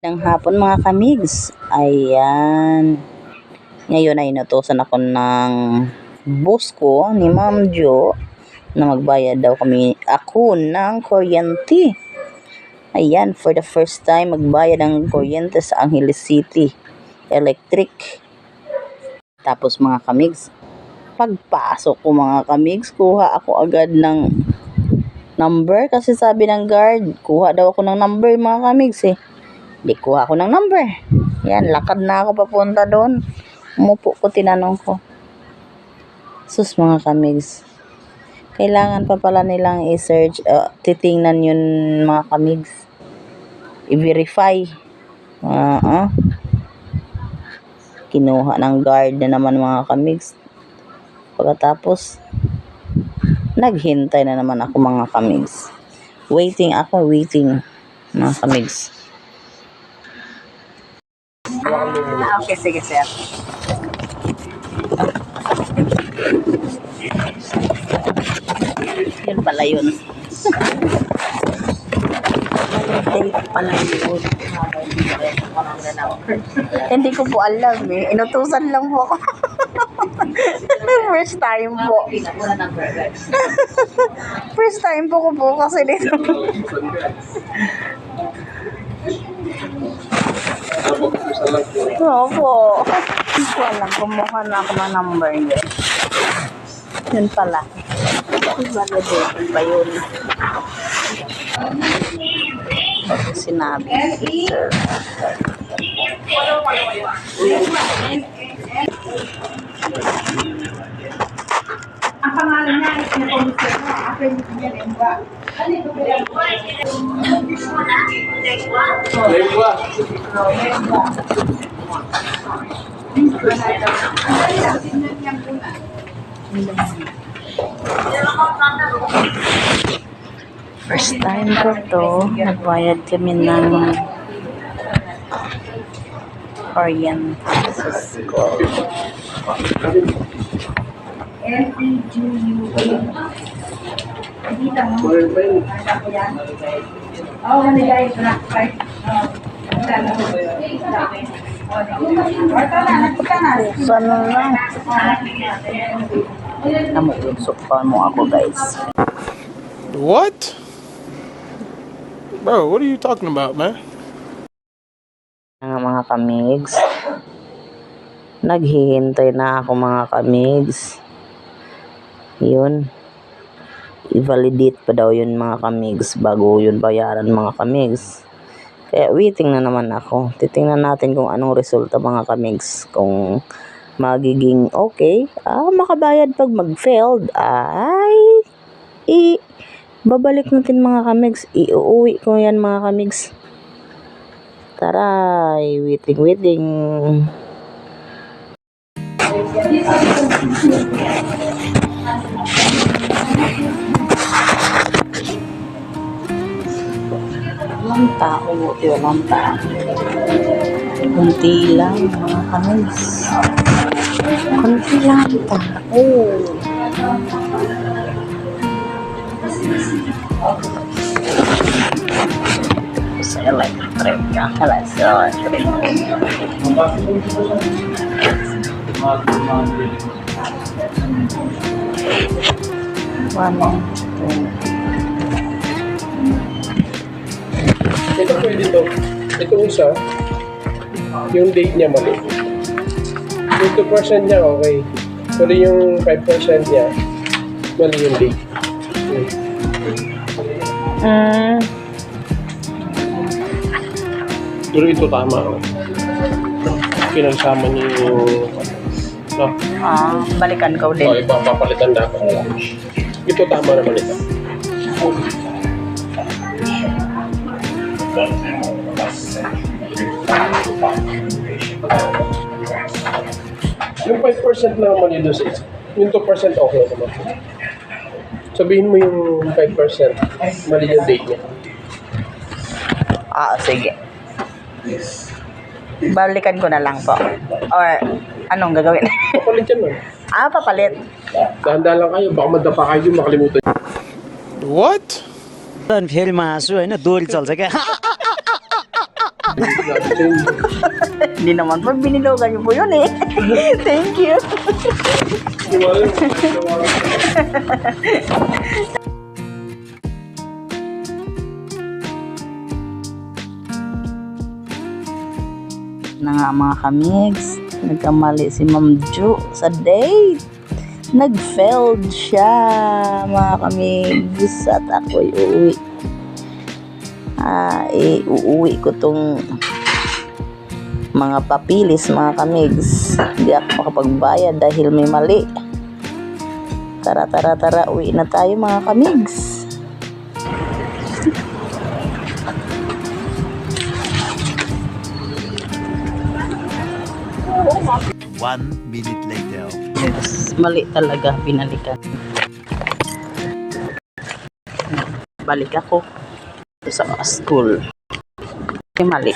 Ng hapon mga kamigs. Ayan. Ngayon ay inutusan ako ng boss ko ni Ma'am Jo na magbayad daw ako ng kuryente. Ayan, for the first time magbayad ng kuryente sa Angeles City Electric. Tapos mga kamigs, pagpasok ko mga kamigs, kuha ako agad ng number kasi sabi ng guard, kuha daw ako ng number mga kamigs eh. Di kuha ako ng number. Yan, lakad na ako papunta doon. Umupo ko, tinanong ko. Sus mga kamigs. Kailangan pa pala nilang i-search, titingnan yun mga kamigs. I-verify. Kinuha ng guard na naman mga kamigs. Pagkatapos, naghintay na naman ako mga kamigs. Waiting mga kamigs. Okay, sige sir. Yun pala yun. Hindi ko po alam eh. Inutusan lang po ako. First time po. First time po ko po kasi dito. Opo. Hindi ko alam. Kumuha na ako ng number niya. Yun pala. Validate ba yun? Sinabi. Sir. Ang pangalan niya ay Komisyon na. Ako yung Lengua. First time ko to, nagbayad kami ng kuryente sa school. L-E-G-U-A. Dito mo. Oo, nilagay ko na. Sana lang. Namuunsok pa mo ako guys. What? Bro, what are you talking about, man? Mga kamigs. Naghihintay na ako mga kamigs. Yun. I-validate pa daw yun mga kamigs bago yun bayaran mga kamigs. Kaya waiting na naman ako. Titingnan natin kung anong resulta mga kamigs. Kung magiging okay. Makabayad pag mag-failed. Babalik natin mga kamigs. Iuwi ko yan mga kamigs. Taray. Waiting. Walang tao. Walang tao. Kunti lang mga kamigs. Kunti lang tao. Sa electric. Ito pwede to. Itong isa, yung date niya mali. Yung 2% niya okay. Pero yung 5% niya, mali yung date. Pero ito tama. Pinagsama niyo yung... No? Balikan ka ulit. Iba papalitan dapat. Ito tama naman ito. Yung 5% na naman yun, yung 2% okay naman. Sabihin mo yung 5%, mali yung date niya. Sige. Balikan ko na lang po. Or, anong gagawin? Papalit yan man. Papalit. Dahan-dahan lang kayo, baka madapa kayo, makalimutan. What? फेरि हाँसु होइन दोहोरी चल्छ क्या rin. Hindi naman po, binilugan niyo po yun eh. Thank you. Na nga mga kamigs, nagkamali si Ma'am Ju sa date. Nag-failed siya mga kamigs at ako'y uuwi. Uuwi ko tong mga papilis mga kamigs. Hindi ako makapagbayad dahil may mali. Tara, uwi na tayo mga kamigs. 1 minute later. Yes, mali talaga, binalikan. Balik ako sa school. Mali.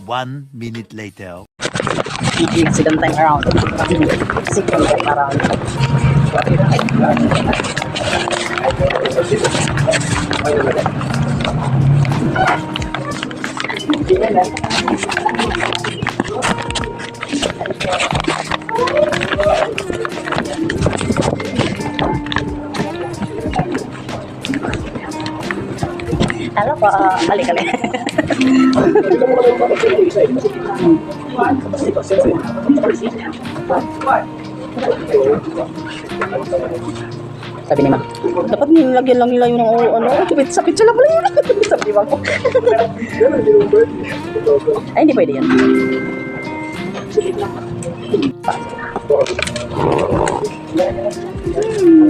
One minute later. Second time around. Second time around. Halo po, kali-kali. Sabi ni Ma, dapat nilagyan lang nila yung sakit sila pala yun. Sabi ni Ma ko. Ay, hindi pwede yan.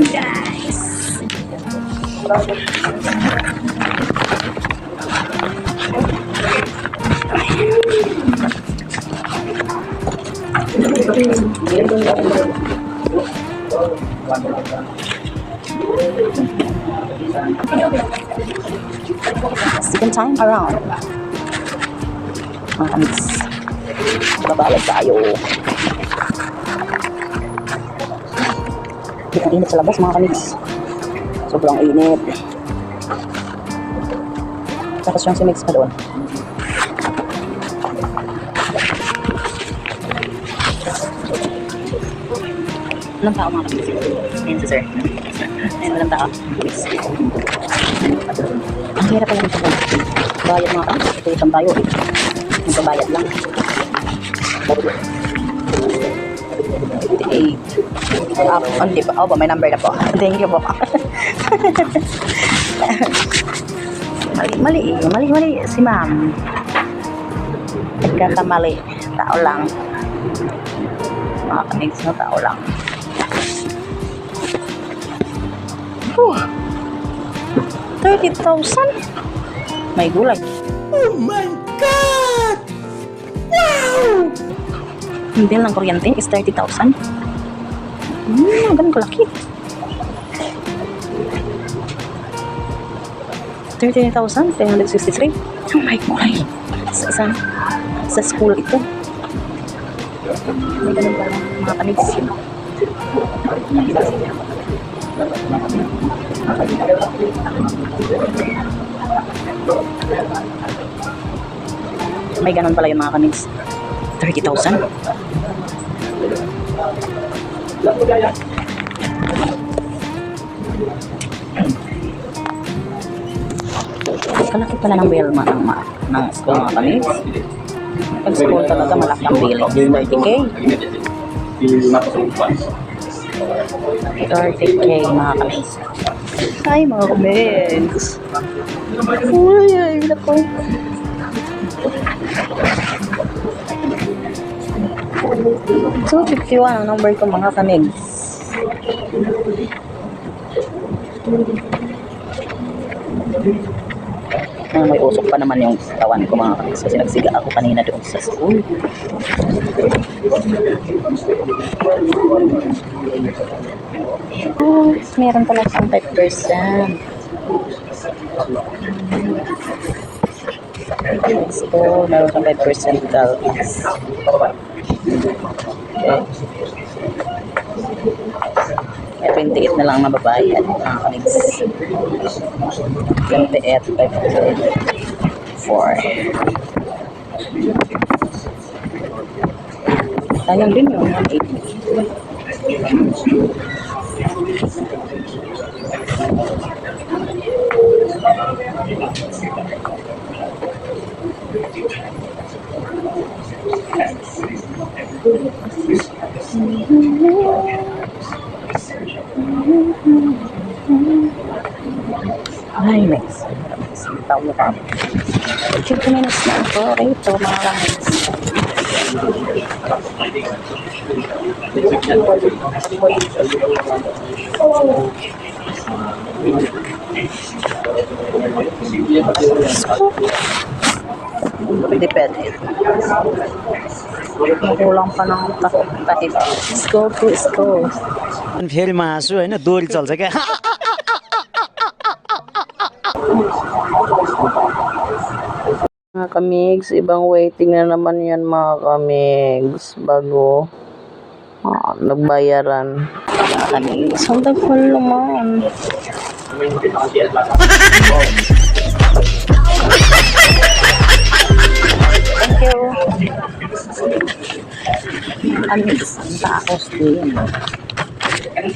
Guys. Second time around. Mga kamigs, babalag tayo. Ang init sa labas mga kamigs. Sobrang init. Tapos yung si Mix pa doon. Walang tao mga kamigs. Ayan si sir. Ayan, walang tao. Ang hirap pala nito po. Bayad mga kamigs. Ito itong tayo eh. Nagpabayad lang. Hindi pa. Ba, may number na po. Thank you po. Mali si ma'am. Nagkakamali. Tao lang. Mga kamigs na tao lang. 30,000? May gulay. Oh my God! Wow! Yung bill ng kuryente is 30,000. Ganun kalaki. 30,363. Oh my God. Sa school ito. May ganun pala mga kamigs. May ganun pala yung mga kamigs. 30,000. Kalaki pala ng bill ng school mga kamigs. Pag school talaga malaki ang bill. 30K. 30K mga kamigs. Hi mga kamigs. Uy, nako. So, 51 ang number ko mga kamigs. May usok pa naman yung tawan ko mga kamigs kasi nagsiga ako kanina doon sa school. Oh, meron pala siyang 5%. So, meron siyang 5% calcs. Okay. May 28 na lang nababayad. Mga kamigs. 28, 4. Sayang din yun, 180. Ay, next. Taw mo ka. 50 minutes na ito. Ito, mga kamigs. Depende. Makulang pa ng tahip. Score to score. फेरि म हाँसु होइन दोहोरी चल्छ क्या Mga kamigs, ibang waiting na naman yan mga kamigs bago nagbayaran. Mga kamigs, ang tagal naman. Thank you. Kamigs, ang takos din. Yan.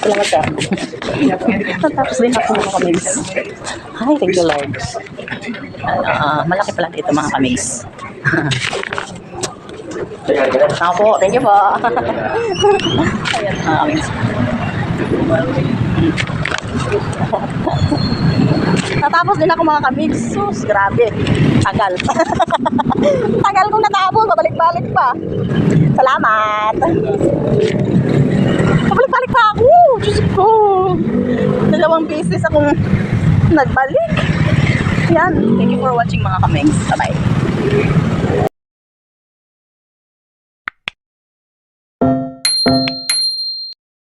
Salamat ka. Tapos din ako mga kamigs. Hi, thank you Lord. Malaki pala dito mga kamigs. Ako po, thank you po. Ayan mga kamigs. Natapos din ako mga kamigs. Sus, grabe. Tagal. Tagal kong natapos. Babalik-balik pa. Salamat. Babalik-balik pa ako. Diyos ko. 2 beses akong nagbalik. Yan. Thank you for watching mga kamigs. Bye-bye.